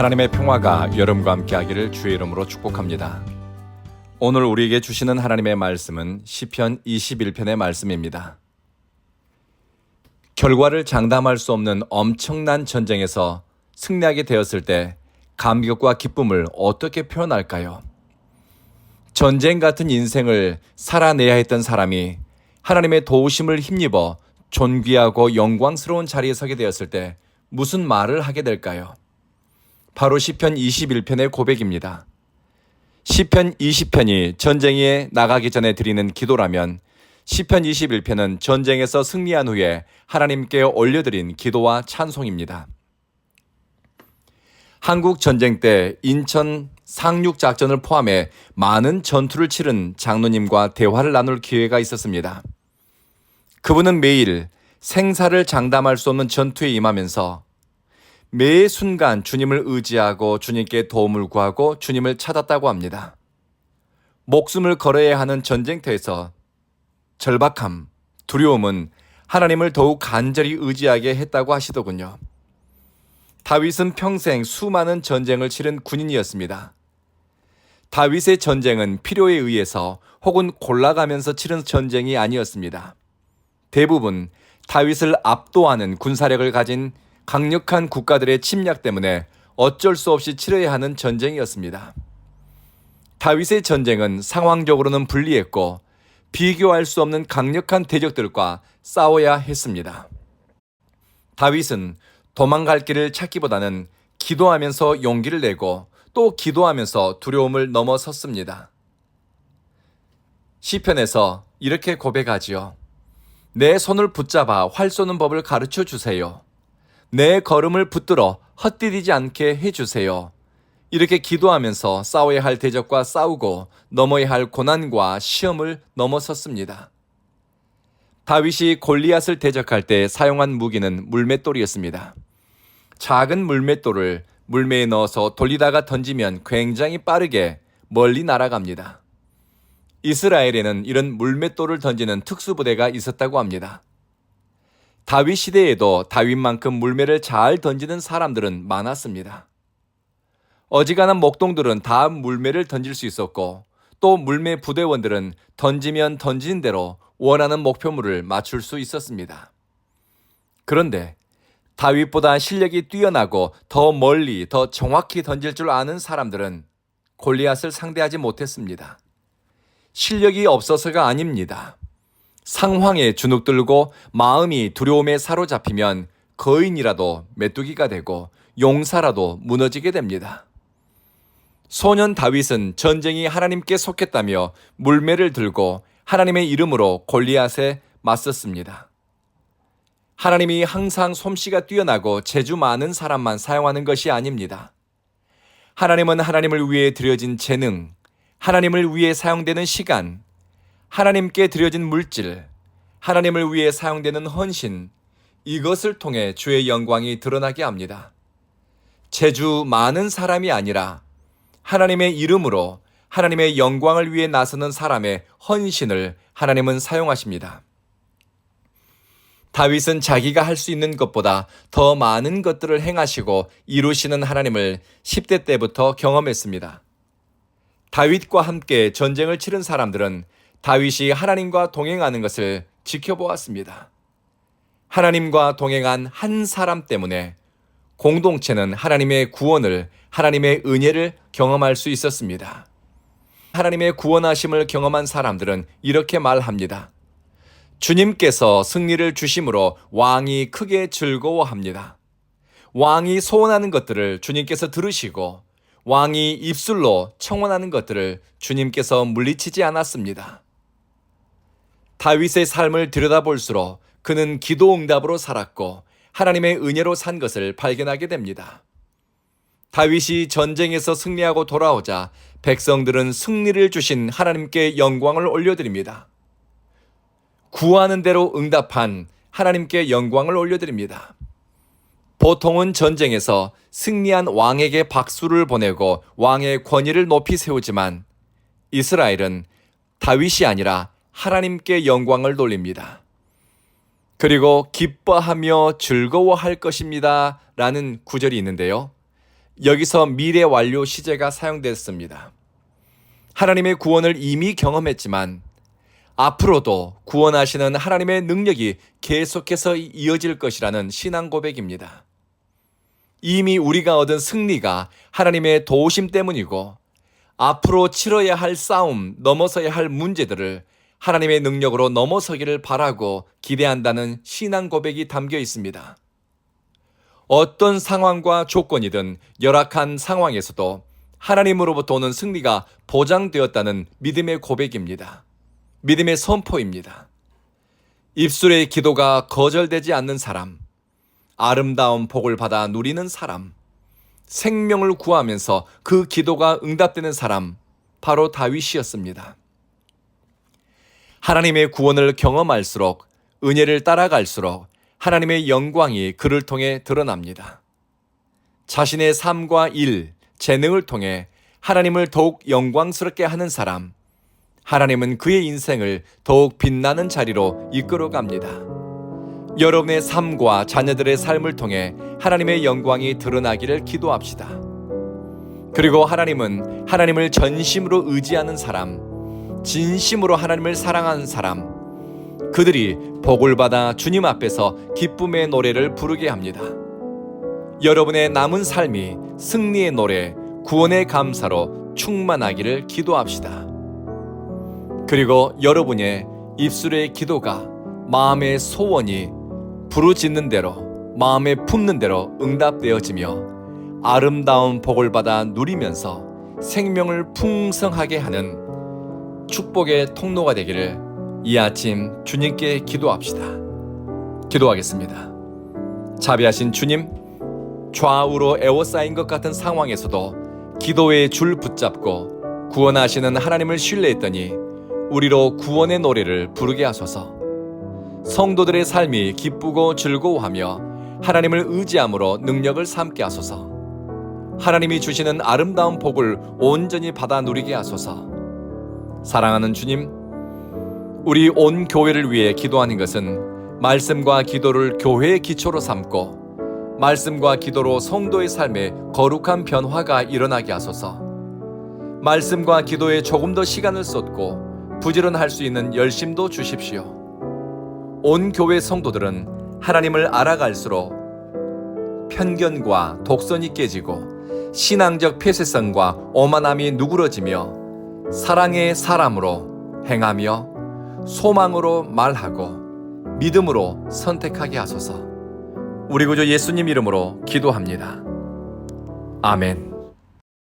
하나님의 평화가 여러분과 함께하기를 주의 이름으로 축복합니다. 오늘 우리에게 주시는 하나님의 말씀은 시편 21편의 말씀입니다. 결과를 장담할 수 없는 엄청난 전쟁에서 승리하게 되었을 때 감격과 기쁨을 어떻게 표현할까요? 전쟁 같은 인생을 살아내야 했던 사람이 하나님의 도우심을 힘입어 존귀하고 영광스러운 자리에 서게 되었을 때 무슨 말을 하게 될까요? 바로 시편 21편의 고백입니다. 시편 20편이 전쟁에 나가기 전에 드리는 기도라면 시편 21편은 전쟁에서 승리한 후에 하나님께 올려드린 기도와 찬송입니다. 한국 전쟁 때 인천 상륙작전을 포함해 많은 전투를 치른 장로님과 대화를 나눌 기회가 있었습니다. 그분은 매일 생사를 장담할 수 없는 전투에 임하면서 매 순간 주님을 의지하고 주님께 도움을 구하고 주님을 찾았다고 합니다. 목숨을 걸어야 하는 전쟁터에서 절박함, 두려움은 하나님을 더욱 간절히 의지하게 했다고 하시더군요. 다윗은 평생 수많은 전쟁을 치른 군인이었습니다. 다윗의 전쟁은 필요에 의해서 혹은 골라가면서 치른 전쟁이 아니었습니다. 대부분 다윗을 압도하는 군사력을 가진 강력한 국가들의 침략 때문에 어쩔 수 없이 치러야 하는 전쟁이었습니다. 다윗의 전쟁은 상황적으로는 불리했고 비교할 수 없는 강력한 대적들과 싸워야 했습니다. 다윗은 도망갈 길을 찾기보다는 기도하면서 용기를 내고 또 기도하면서 두려움을 넘어섰습니다. 시편에서 이렇게 고백하지요. 내 손을 붙잡아 활 쏘는 법을 가르쳐 주세요. 내 걸음을 붙들어 헛디디지 않게 해주세요. 이렇게 기도하면서 싸워야 할 대적과 싸우고 넘어야 할 고난과 시험을 넘어섰습니다. 다윗이 골리앗을 대적할 때 사용한 무기는 물맷돌이었습니다. 작은 물맷돌을 물매에 넣어서 돌리다가 던지면 굉장히 빠르게 멀리 날아갑니다. 이스라엘에는 이런 물맷돌을 던지는 특수부대가 있었다고 합니다. 다윗 시대에도 다윗만큼 물매를 잘 던지는 사람들은 많았습니다. 어지간한 목동들은 다 물매를 던질 수 있었고 또 물매 부대원들은 던지면 던진 대로 원하는 목표물을 맞출 수 있었습니다. 그런데 다윗보다 실력이 뛰어나고 더 멀리 더 정확히 던질 줄 아는 사람들은 골리앗을 상대하지 못했습니다. 실력이 없어서가 아닙니다. 상황에 주눅들고 마음이 두려움에 사로잡히면 거인이라도 메뚜기가 되고 용사라도 무너지게 됩니다. 소년 다윗은 전쟁이 하나님께 속했다며 물매를 들고 하나님의 이름으로 골리앗에 맞섰습니다. 하나님이 항상 솜씨가 뛰어나고 재주 많은 사람만 사용하는 것이 아닙니다. 하나님은 하나님을 위해 드려진 재능, 하나님을 위해 사용되는 시간, 하나님께 드려진 물질, 하나님을 위해 사용되는 헌신, 이것을 통해 주의 영광이 드러나게 합니다. 재주 많은 사람이 아니라 하나님의 이름으로 하나님의 영광을 위해 나서는 사람의 헌신을 하나님은 사용하십니다. 다윗은 자기가 할 수 있는 것보다 더 많은 것들을 행하시고 이루시는 하나님을 10대 때부터 경험했습니다. 다윗과 함께 전쟁을 치른 사람들은 다윗이 하나님과 동행하는 것을 지켜보았습니다. 하나님과 동행한 한 사람 때문에 공동체는 하나님의 구원을, 하나님의 은혜를 경험할 수 있었습니다. 하나님의 구원하심을 경험한 사람들은 이렇게 말합니다. 주님께서 승리를 주심으로 왕이 크게 즐거워합니다. 왕이 소원하는 것들을 주님께서 들으시고 왕이 입술로 청원하는 것들을 주님께서 물리치지 않았습니다. 다윗의 삶을 들여다볼수록 그는 기도 응답으로 살았고 하나님의 은혜로 산 것을 발견하게 됩니다. 다윗이 전쟁에서 승리하고 돌아오자 백성들은 승리를 주신 하나님께 영광을 올려드립니다. 구하는 대로 응답한 하나님께 영광을 올려드립니다. 보통은 전쟁에서 승리한 왕에게 박수를 보내고 왕의 권위를 높이 세우지만 이스라엘은 다윗이 아니라 하나님께 영광을 돌립니다. 그리고 기뻐하며 즐거워할 것입니다 라는 구절이 있는데요. 여기서 미래 완료 시제가 사용됐습니다. 하나님의 구원을 이미 경험했지만 앞으로도 구원하시는 하나님의 능력이 계속해서 이어질 것이라는 신앙 고백입니다. 이미 우리가 얻은 승리가 하나님의 도우심 때문이고 앞으로 치러야 할 싸움, 넘어서야 할 문제들을 하나님의 능력으로 넘어서기를 바라고 기대한다는 신앙 고백이 담겨 있습니다. 어떤 상황과 조건이든 열악한 상황에서도 하나님으로부터 오는 승리가 보장되었다는 믿음의 고백입니다. 믿음의 선포입니다. 입술의 기도가 거절되지 않는 사람, 아름다운 복을 받아 누리는 사람, 생명을 구하면서 그 기도가 응답되는 사람, 바로 다윗이었습니다. 하나님의 구원을 경험할수록, 은혜를 따라갈수록 하나님의 영광이 그를 통해 드러납니다. 자신의 삶과 일, 재능을 통해 하나님을 더욱 영광스럽게 하는 사람, 하나님은 그의 인생을 더욱 빛나는 자리로 이끌어갑니다. 여러분의 삶과 자녀들의 삶을 통해 하나님의 영광이 드러나기를 기도합시다. 그리고 하나님은 하나님을 전심으로 의지하는 사람, 진심으로 하나님을 사랑하는 사람, 그들이 복을 받아 주님 앞에서 기쁨의 노래를 부르게 합니다. 여러분의 남은 삶이 승리의 노래, 구원의 감사로 충만하기를 기도합시다. 그리고 여러분의 입술의 기도가 마음의 소원이 부르짖는 대로, 마음에 품는 대로 응답되어지며 아름다운 복을 받아 누리면서 생명을 풍성하게 하는 축복의 통로가 되기를 이 아침 주님께 기도합시다. 기도하겠습니다. 자비하신 주님, 좌우로 에워싸인 것 같은 상황에서도 기도의 줄 붙잡고 구원하시는 하나님을 신뢰했더니 우리로 구원의 노래를 부르게 하소서. 성도들의 삶이 기쁘고 즐거워하며 하나님을 의지함으로 능력을 삼게 하소서. 하나님이 주시는 아름다운 복을 온전히 받아 누리게 하소서. 사랑하는 주님, 우리 온 교회를 위해 기도하는 것은 말씀과 기도를 교회의 기초로 삼고 말씀과 기도로 성도의 삶에 거룩한 변화가 일어나게 하소서. 말씀과 기도에 조금 더 시간을 쏟고 부지런할 수 있는 열심도 주십시오. 온 교회 성도들은 하나님을 알아갈수록 편견과 독선이 깨지고 신앙적 폐쇄성과 오만함이 누그러지며 사랑의 사람으로 행하며 소망으로 말하고 믿음으로 선택하게 하소서. 우리 구주 예수님 이름으로 기도합니다. 아멘.